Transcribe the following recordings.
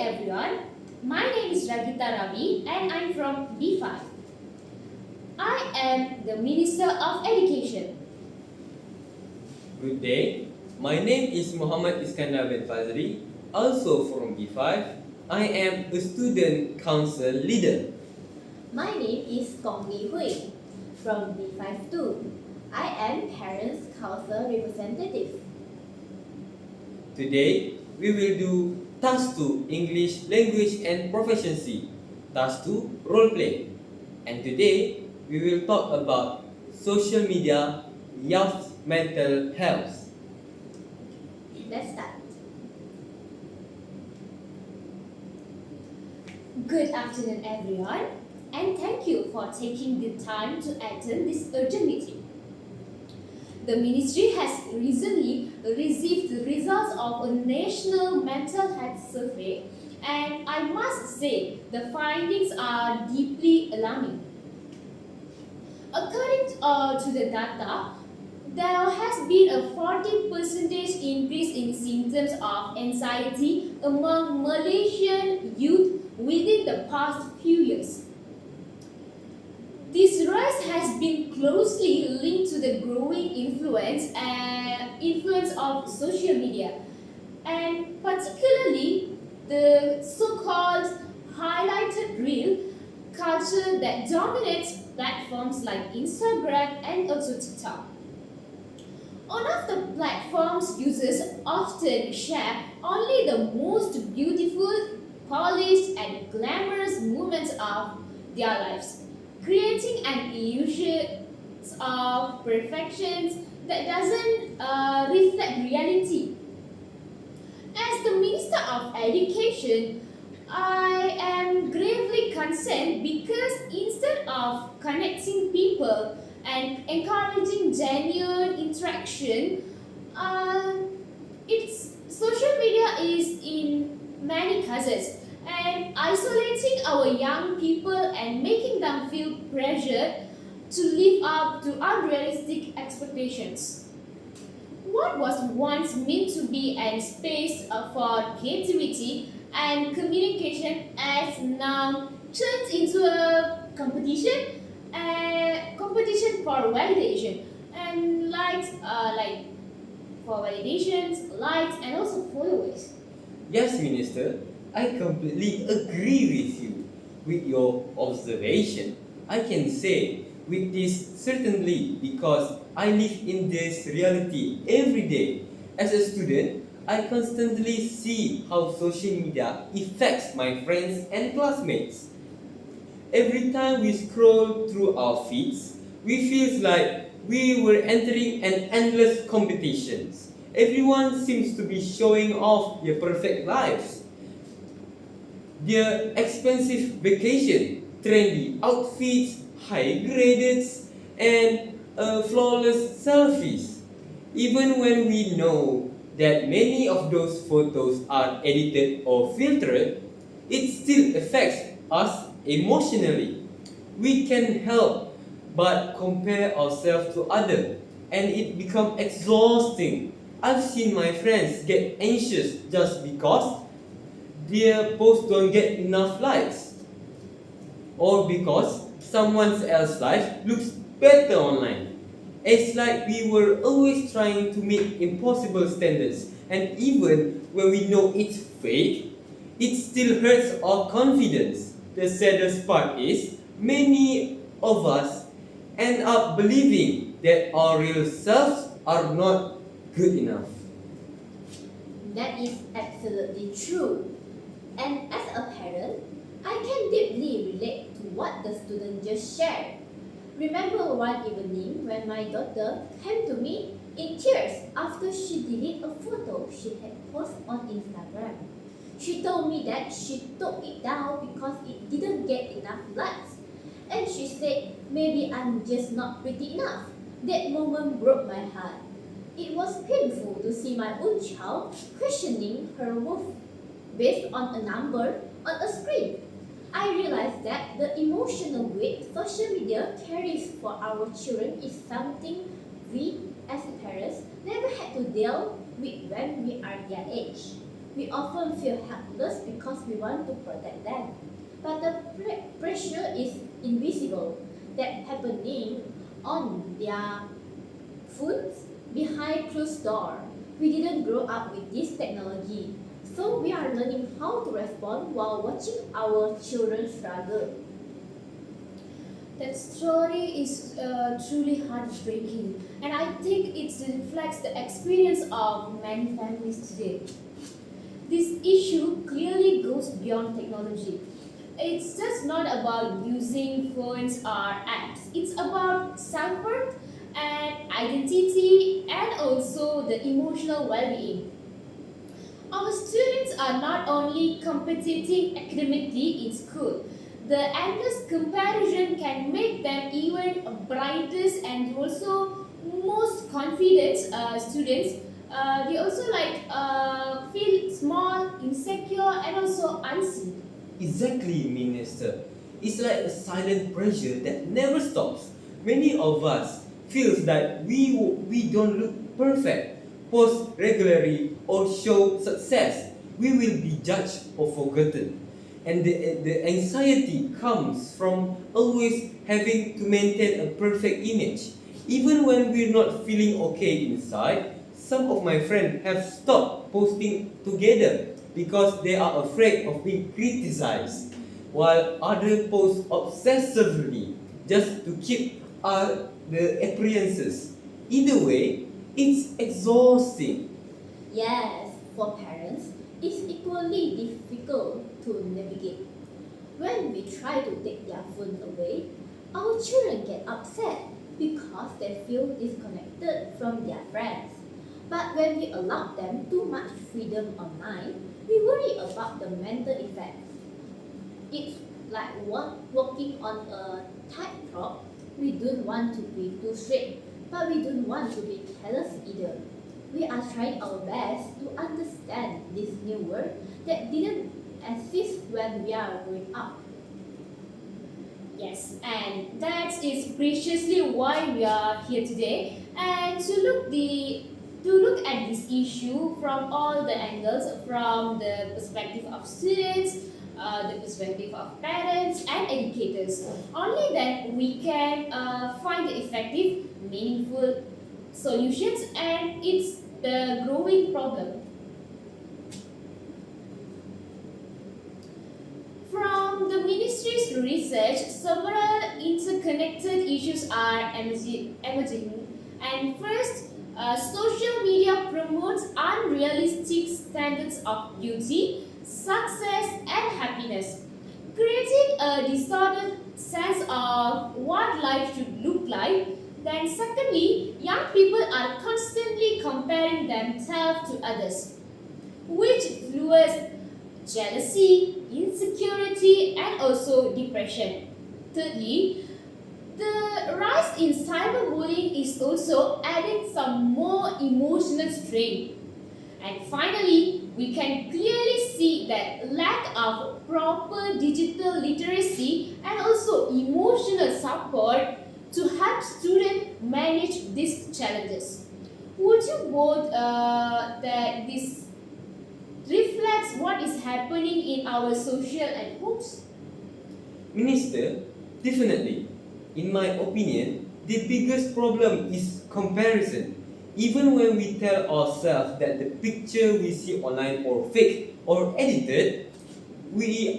everyone. My name is Ragita Ravi and I'm from B5. I am the Minister of Education. Good day. My name is Muhammad Iskandar bin Fazli, also from B5. I am a student council leader. My name is Kong Li Hui from B5 too. I am Parents Council representative. Today, we will do Task 2 English Language and Proficiency, Task 2 Role Play. And today, we will talk about social media, youth mental health. Let's start. Good afternoon, everyone, and thank you for taking the time to attend this urgent meeting. The Ministry has recently received the results of a national mental health survey, and I must say the findings are deeply alarming. According to the data, there has been a 40% increase in symptoms of anxiety among Malaysian youth within the past few years. This rise has been closely linked to the growing influence of social media, and particularly the so-called highlighted reel culture that dominates platforms like Instagram and also TikTok. On of the platforms, users often share only the most beautiful, polished, and glamorous moments of their lives, creating an illusion of perfection that doesn't reflect reality. As the Minister of Education, I am gravely concerned because instead of connecting people and encouraging genuine interaction, its social media is in many cases and isolating our young people and making them feel pressured to live up to unrealistic expectations. What was once meant to be a space for creativity and communication has now turned into a competition for validation and likes, like for validations, likes, and also followers. Yes, Minister, I completely agree with you. With your observation, I can say with this certainly because I live in this reality every day. As a student, I constantly see how social media affects my friends and classmates. Every time we scroll through our feeds, we feel like we were entering an endless competition. Everyone seems to be showing off their perfect lives, their expensive vacation, trendy outfits, high grades, and flawless selfies. Even when we know that many of those photos are edited or filtered, it still affects us emotionally. We can help but compare ourselves to others, and it becomes exhausting. I've seen my friends get anxious just because their posts don't get enough likes, or because someone else's life looks better online. It's like we were always trying to meet impossible standards, and even when we know it's fake, it still hurts our confidence. The saddest part is many of us end up believing that our real selves are not good enough. That is absolutely true. And as a parent, I can deeply relate to what the student just shared. Remember one evening when my daughter came to me in tears after she deleted a photo she had posted on Instagram. She told me that she took it down because it didn't get enough likes. And she said, maybe I'm just not pretty enough. That moment broke my heart. It was painful to see my own child questioning her worth based on a number on a screen. I realized that the emotional weight social media carries for our children is something we as parents never had to deal with when we are their age. We often feel helpless because we want to protect them. But the pressure is invisible, that happening on their phones behind closed door. We didn't grow up with this technology, so we are learning how to respond while watching our children struggle. That story is truly heartbreaking, and I think it reflects the experience of many families today. This issue clearly goes beyond technology. It's just not about using phones or apps. It's about self-worth and identity and also the emotional well-being. Our students are not only competing academically in school, the endless comparison can make them even brightest and also most confident students. They also feel small, insecure, and also unseen. Exactly, Minister. It's like a silent pressure that never stops. Many of us feels that we don't look perfect, post regularly or show success. We will be judged or forgotten. And the anxiety comes from always having to maintain a perfect image. Even when we're not feeling okay inside, some of my friends have stopped posting together because they are afraid of being criticized, while others post obsessively just to keep the appearances. Either way, it's exhausting. Yes, for parents, it's equally difficult to navigate. When we try to take their phone away, our children get upset because they feel disconnected from their friends. But when we allow them too much freedom online, we worry about the mental effects. It's like walking on a tightrope. We don't want to be too strict, but we don't want to be careless either. We are trying our best to understand this new world that didn't exist when we are growing up. Yes, and that is preciously why we are here today, and to look at this issue from all the angles, from the perspective of students, the perspective of parents and educators. Only then we can find the effective, meaningful solutions, and it's the growing problem. From the ministry's research, several interconnected issues are emerging. And first, social media promotes unrealistic standards of beauty, success, and happiness, creating a distorted sense of what life should look like. Then, secondly, young people are constantly comparing themselves to others, which fuels jealousy, insecurity, and also depression. Thirdly, the rise in cyberbullying is also adding some more emotional strain. And finally, we can clearly see that lack of proper digital literacy and also emotional support to help students manage these challenges. Would you both that this reflects what is happening in our social and homes? Minister, definitely. In my opinion, the biggest problem is comparison. Even when we tell ourselves that the picture we see online or fake or edited,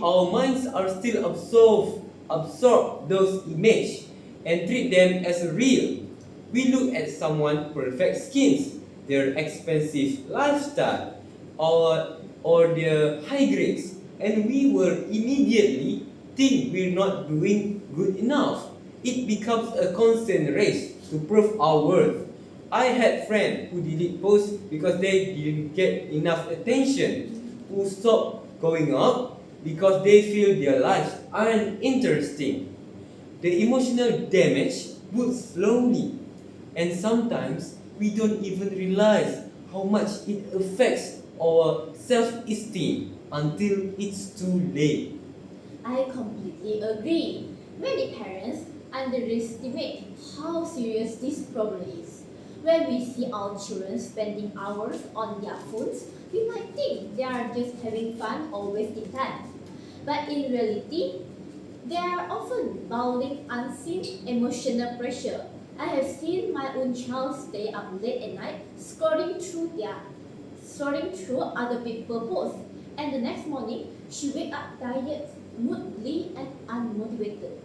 our minds are still absorb those images and treat them as real. We look at someone perfect skins, their expensive lifestyle, or their high grades, and we will immediately think we're not doing good enough. It becomes a constant race to prove our worth. I had friends who delete posts because they didn't get enough attention, who stopped going up because they feel their lives aren't interesting. The emotional damage builds slowly, and sometimes we don't even realize how much it affects our self esteem until it's too late. I completely agree. Many parents underestimate how serious this problem is. When we see our children spending hours on their phones, We might think they are just having fun or wasting time. But in reality, they are often battling unseen emotional pressure. I have seen my own child stay up late at night scrolling through other people's posts, and the next morning she wake up tired, moody, and unmotivated.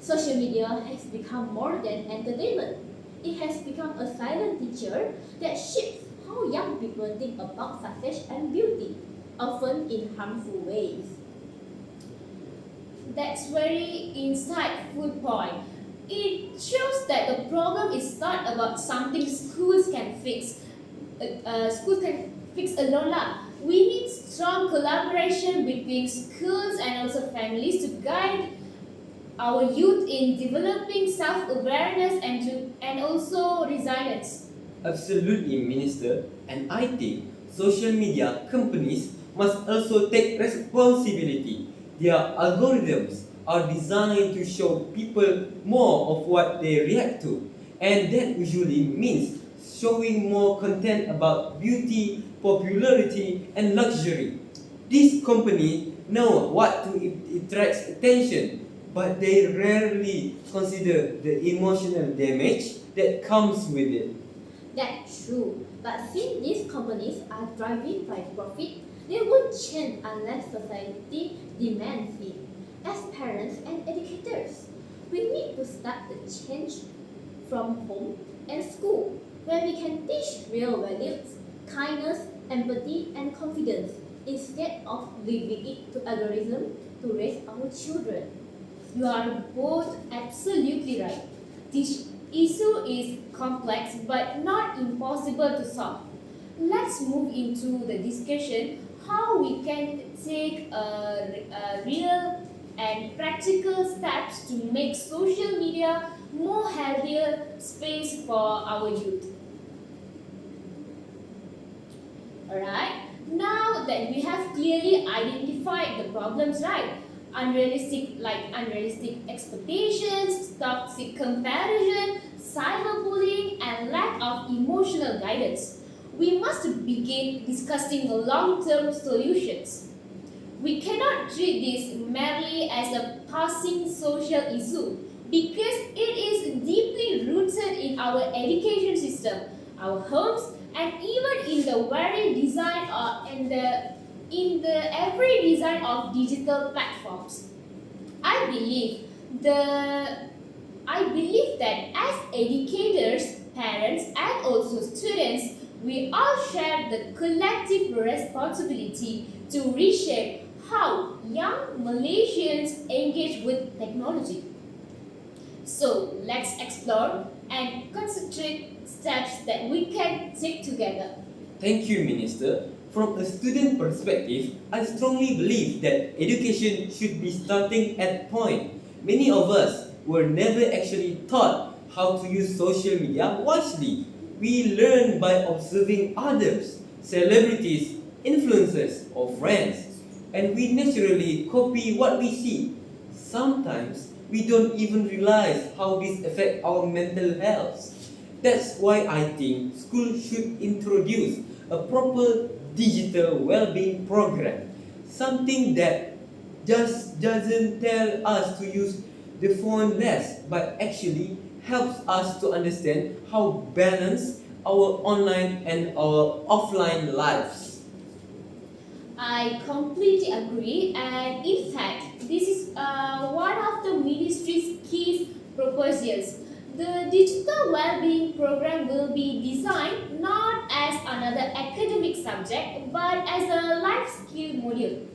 Social media has become more than entertainment. It has become a silent teacher that shapes how young people think about success and beauty, often in harmful ways. That's very insightful point. It shows that the problem is not about something schools can fix alone lah. We need strong collaboration between schools and also families to guide our youth in developing self-awareness and also resilience. Absolutely, Minister. And I think social media companies must also take responsibility. Their algorithms are designed to show people more of what they react to, and that usually means showing more content about beauty, popularity, and luxury. These companies know what to attract attention, but they rarely consider the emotional damage that comes with it. That's true. But since these companies are driven by profit, they won't change unless society demands it. As parents and educators, we need to start the change from home and school, where we can teach real values, kindness, empathy, and confidence instead of leaving it to algorithm to raise our children. You are both absolutely right. This issue is complex but not impossible to solve. Let's move into the discussion how we can take a real and practical steps to make social media more healthier space for our youth. Alright, now that we have clearly identified the problems, right? Unrealistic expectations, toxic comparison, cyberbullying, and lack of emotional guidance. We must begin discussing long-term solutions. We cannot treat this merely as a passing social issue because it is deeply rooted in our education system, our homes, and even in the very design or in the every design of digital platforms. I believe the I believe that as educators, parents, and also students, we all share the collective responsibility to reshape how young Malaysians engage with technology. So let's explore and concentrate steps that we can take together. Thank you, Minister. From a student perspective, I strongly believe that education should be starting at point. Many of us were never actually taught how to use social media wisely. We learn by observing others, celebrities, influencers, or friends, and we naturally copy what we see. Sometimes we don't even realize how this affects our mental health. That's why I think schools should introduce a proper digital well-being program. Something that just doesn't tell us to use the phone less, but actually helps us to understand how balance our online and our offline lives. I completely agree, and in fact, this is one of the ministry's key proposals. The digital well-being program will be designed not as another academic subject but as a life skill module.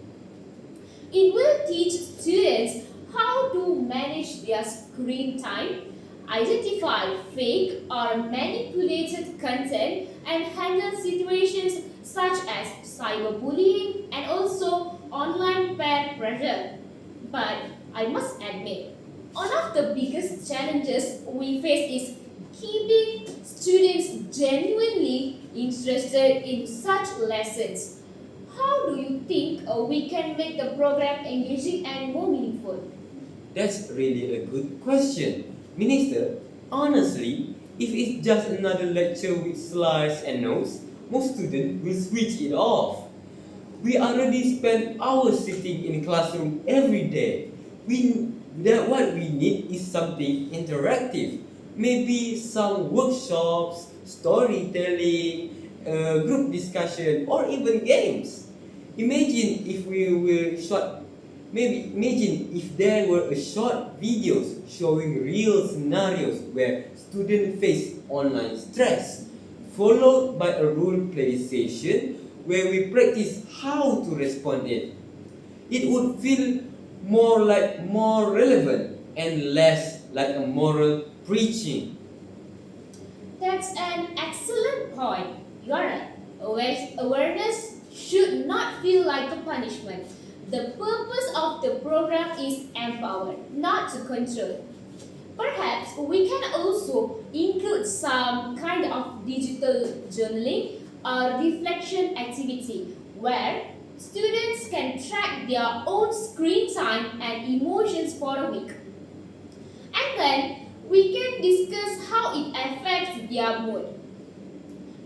It will teach students how to manage their screen time, identify fake or manipulated content, and handle situations such as cyberbullying and also online peer pressure. But I must admit, one of the biggest challenges we face is keeping students genuinely interested in such lessons. How do you think we can make the program engaging and more meaningful? That's really a good question. Minister, honestly, if it's just another lecture with slides and notes, most students will switch it off. We already spend hours sitting in classroom every day. What we need is something interactive. Maybe some workshops, storytelling, group discussion, or even games. Imagine if we were short. Maybe imagine if there were a short videos showing real scenarios where students face online stress, followed by a role play session where we practice how to respond it. It would feel more relevant and less like a moral preaching. That's an excellent point. You're right. Awareness should not feel like a punishment. The purpose of the program is empower, not to control. Perhaps we can also include some kind of digital journaling or reflection activity where students can track their own screen time and emotions for a week. And then we can discuss how it affects their mood.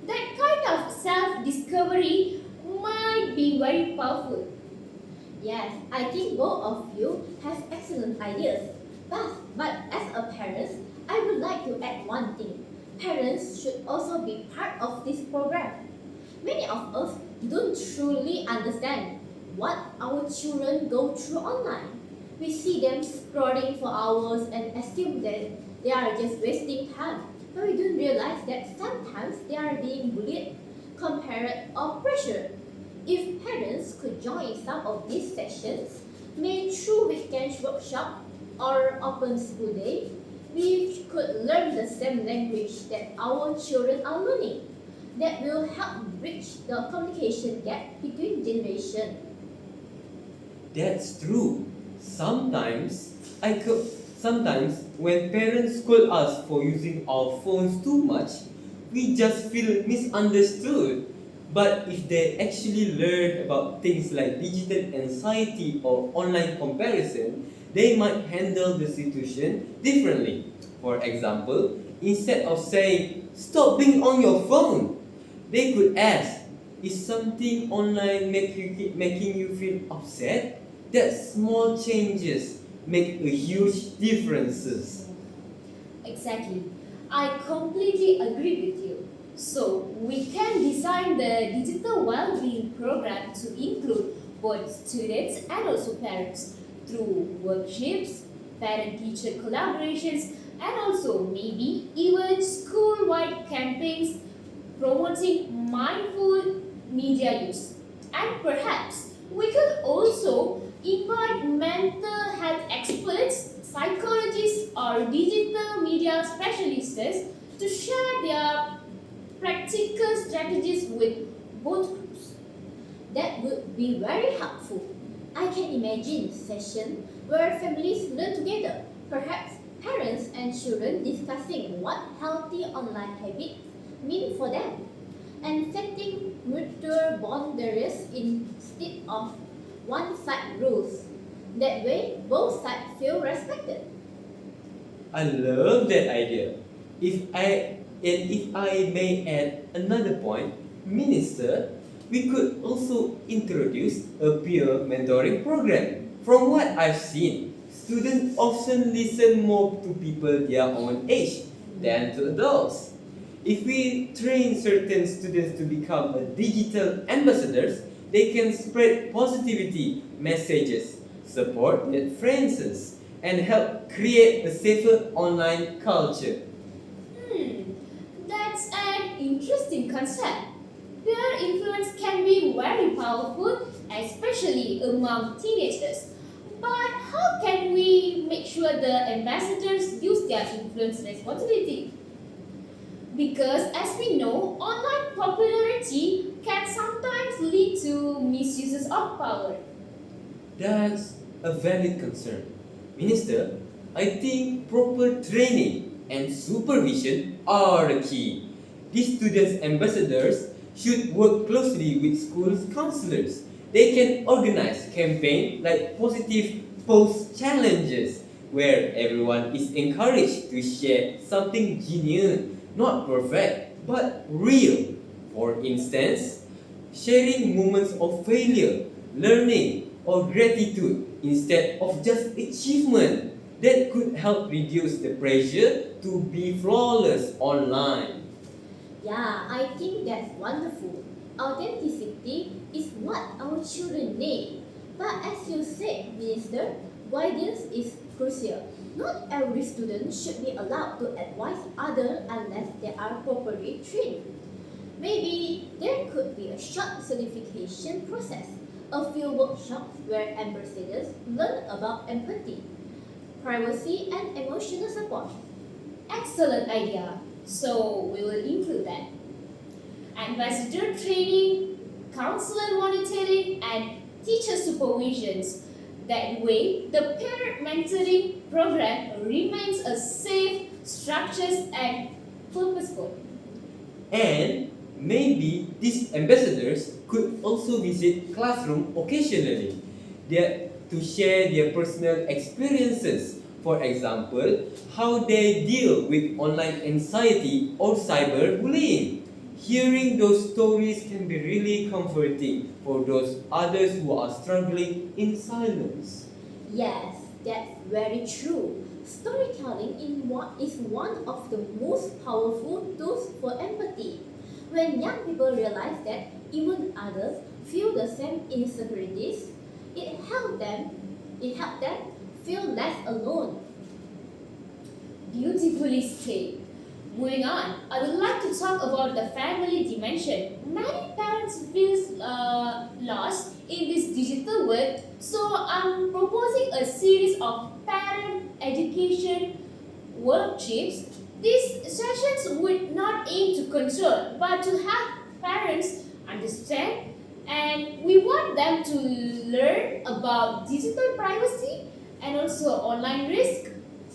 That kind of self discovery might be very powerful. Yes, I think both of you have excellent ideas. But as a parent, I would like to add one thing. Parents should also be part of this program. Many of us don't truly understand what our children go through online. We see them scrolling for hours and assume that they are just wasting time. But we don't realize that sometimes they are being bullied, compared, or pressured. If parents could join some of these sessions, maybe through weekend workshop or open school day, we could learn the same language that our children are learning. That will help bridge the communication gap between generations. That's true. Sometimes sometimes when parents scold us for using our phones too much, we just feel misunderstood. But if they actually learn about things like digital anxiety or online comparison, they might handle the situation differently. For example, instead of saying, "Stop being on your phone," they could ask, "Is something online making you feel upset?" That small changes make a huge differences. Exactly. I completely agree with you. So, we can design the digital well-being program to include both students and also parents through workshops, parent-teacher collaborations, and also maybe even school-wide campaigns promoting mindful media use. And perhaps we could also invite mental health experts, psychologists, or digital media specialists to share their practical strategies with both groups. That would be very helpful. I can imagine sessions where families learn together, perhaps parents and children discussing what healthy online habits mean for them, and setting mutual boundaries instead of one-side rules. That way, both sides feel respected. I love that idea. If I may add another point, Minister, we could also introduce a peer mentoring program. From what I've seen, students often listen more to people their own age than to adults. If we train certain students to become a digital ambassadors, they can spread positivity messages, support their friends, and help create a safer online culture. Hmm, that's an interesting concept. Peer influence can be very powerful, especially among teenagers. But how can we make sure the ambassadors use their influence responsibly? Because as we know, online popularity can sometimes lead to misuses of power. That's a valid concern. Minister, I think proper training and supervision are the key. These students ambassadors should work closely with school counselors. They can organize campaigns like positive post challenges where everyone is encouraged to share something genuine, not perfect, but real. For instance, sharing moments of failure, learning, or gratitude instead of just achievement that could help reduce the pressure to be flawless online. Yeah, I think that's wonderful. Authenticity is what our children need. But as you said, Minister, guidance is crucial. Not every student should be allowed to advise others unless they are properly trained. Maybe there could be a short certification process, a few workshops where ambassadors learn about empathy, privacy, and emotional support. Excellent idea. So we will include that. Ambassador training, counselor monitoring, and teacher supervisions. That way, the peer mentoring program remains a safe, structured, and purposeful. And maybe these ambassadors could also visit classroom occasionally to share their personal experiences. For example, how they deal with online anxiety or cyberbullying. Hearing those stories can be really comforting for those others who are struggling in silence. Yes, that's very true. Storytelling is one of the most powerful tools for empathy. When young people realize that even others feel the same insecurities, it helps them it helps them feel less alone. Beautifully said. Moving on, I would like to talk about the family dimension. Many parents feel lost in this digital world, so I'm proposing a series of parent education workshops. These sessions would not aim to control, but to help parents understand, and we want them to learn about digital privacy and also online risk.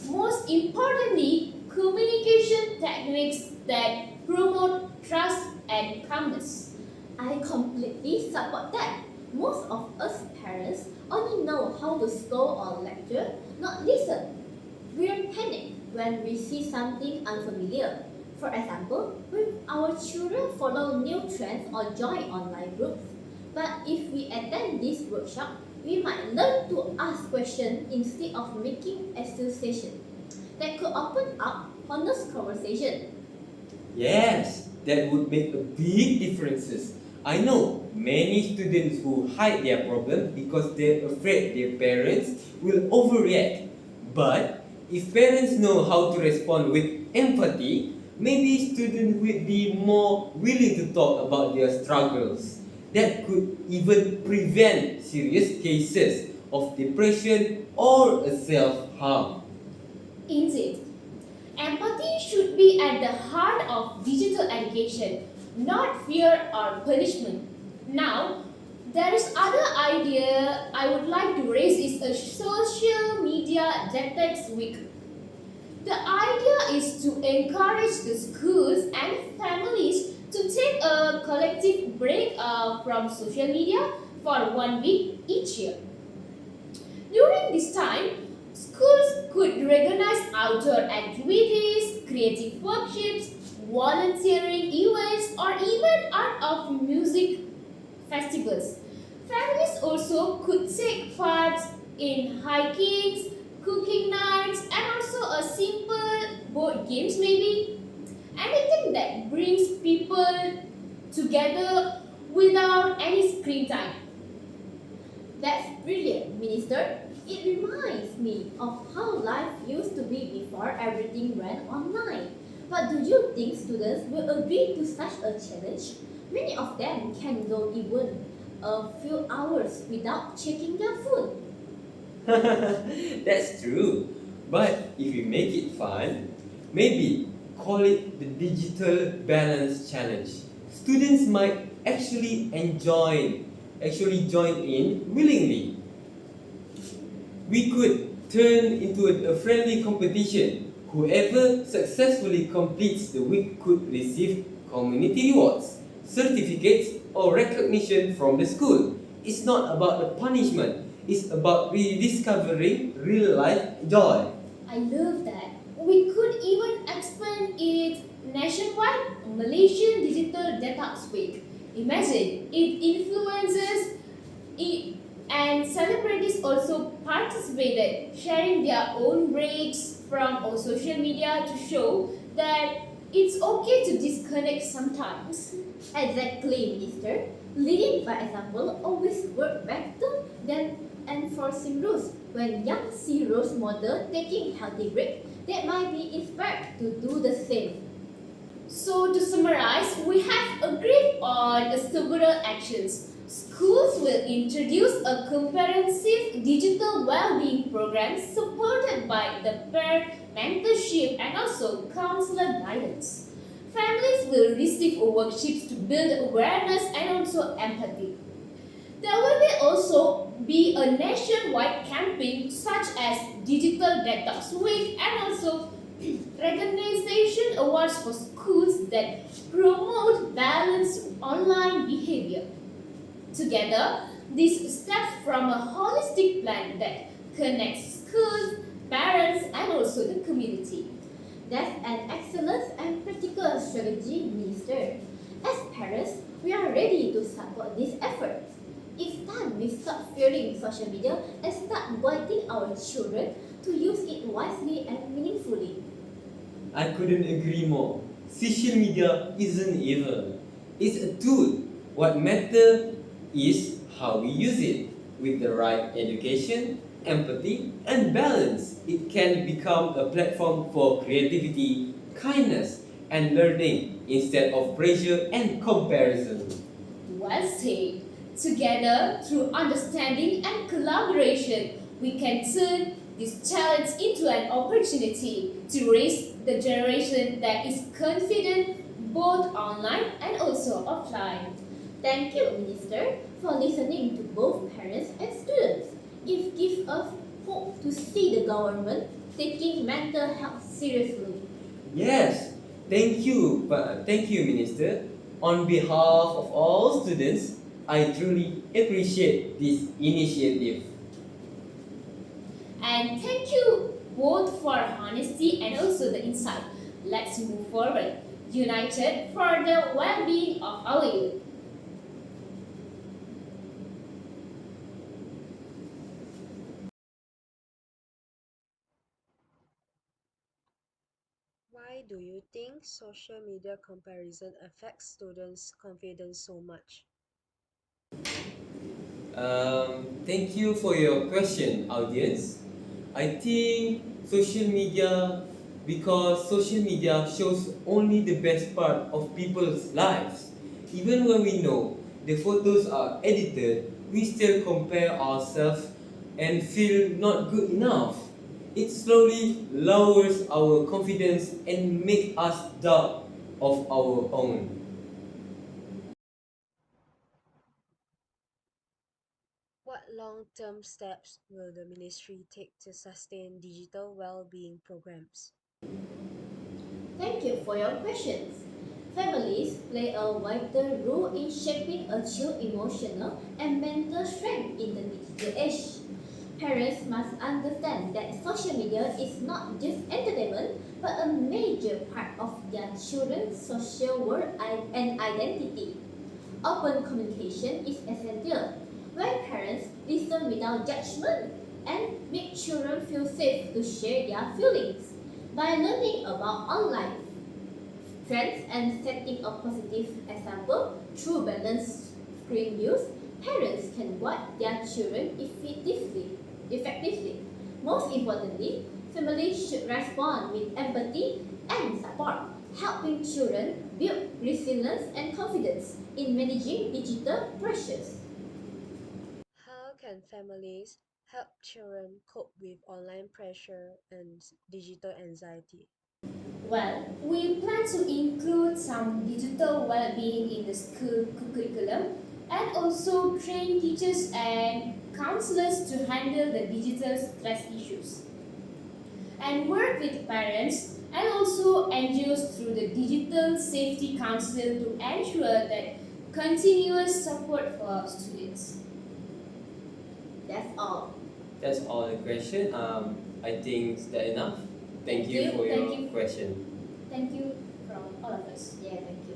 Most importantly, communication techniques that promote trust and calmness. I completely support that. Most of us parents only know how to scold or lecture, not listen. We panic when we see something unfamiliar. For example, when our children follow new trends or join online groups. But if we attend this workshop, we might learn to ask questions instead of making accusations. That could open up honest conversation. Yes, that would make a big differences. I know many students who hide their problem because they're afraid their parents will overreact. But if parents know how to respond with empathy, maybe students will be more willing to talk about their struggles. That could even prevent serious cases of depression or self-harm. Indeed, empathy should be at the heart of digital education, not fear or punishment. Now, there is other idea I would like to raise is a social media detox week. The idea is to encourage the schools and families to take a collective break from social media for 1 week each year. During this time, schools could recognize outdoor activities, creative workshops, volunteering events, or even art of music festivals. Families also could take part in hikings, cooking nights, and also a simple board games maybe. Anything that brings people together without any screen time. That's brilliant, Minister. It reminds me of how life used to be before everything went online. But do you think students will agree to such a challenge? Many of them can go even a few hours without checking their phone. That's true. But if we make it fun, maybe call it the Digital Balance Challenge. Students might actually join in willingly. We could turn into a friendly competition. Whoever successfully completes the week could receive community rewards, certificates, or recognition from the school. It's not about the punishment, it's about rediscovering real life joy. I love that. We could even expand it nationwide. Malaysian Digital Detox Week. Imagine it influences it, and celebrities also participated, sharing their own breaks from our social media to show that it's okay to disconnect sometimes. Exactly, Minister. Leading by example always works better than enforcing rules. When young see role model taking healthy break, they might be inspired to do the same. So, to summarize, we have agreed on several actions. Schools will introduce a comprehensive digital well-being program supported by the peer mentorship and also counselor guidance. Families will receive worksheets to build awareness and also empathy. There will also be a nationwide campaign such as Digital Detox Week and also recognition awards for schools that promote balanced online behavior. Together, these steps from a holistic plan that connects schools, parents, and also the community. That's an excellent and practical strategy, Minister. As parents, we are ready to support this effort. It's time we stop fearing social media and start guiding our children to use it wisely and meaningfully. I couldn't agree more. Social media isn't evil. It's a tool. What matters is how we use it. With the right education, empathy, and balance, it can become a platform for creativity, kindness, and learning instead of pressure and comparison. Well said. Together, through understanding and collaboration, we can turn this challenge into an opportunity to raise the generation that is confident both online and also offline. Thank you, Minister, for listening to both parents and students. It gives us hope to see the government taking mental health seriously. Yes, thank you, Minister. On behalf of all students, I truly appreciate this initiative. And thank you both for honesty and also the insight. Let's move forward, united for the well-being of our youth. Why do you think social media comparison affects students' confidence so much? Thank you for your question, audience. I think because social media shows only the best part of people's lives. Even when we know the photos are edited, we still compare ourselves and feel not good enough. It slowly lowers our confidence and make us doubt of our own. What long term steps will the ministry take to sustain digital well being programs? Thank you for your questions. Families play a vital role in shaping a child's emotional and mental strength in the digital age. Parents must understand that social media is not just entertainment but a major part of their children's social world and identity. Open communication is essential, where parents listen without judgment and make children feel safe to share their feelings. By learning about online trends and setting a positive example through balanced screen use, parents can guide their children effectively. Most importantly, families should respond with empathy and support, helping children build resilience and confidence in managing digital pressures. How can families help children cope with online pressure and digital anxiety? Well, we plan to include some digital well-being in the school curriculum and also train teachers and counselors to handle the digital stress issues and work with parents and also NGOs through the digital safety council to ensure that continuous support for students. That's all. That's all the question. I think that enough. Thank Thank you you, for thank your you. question. Thank you from all of us. Yeah, thank you.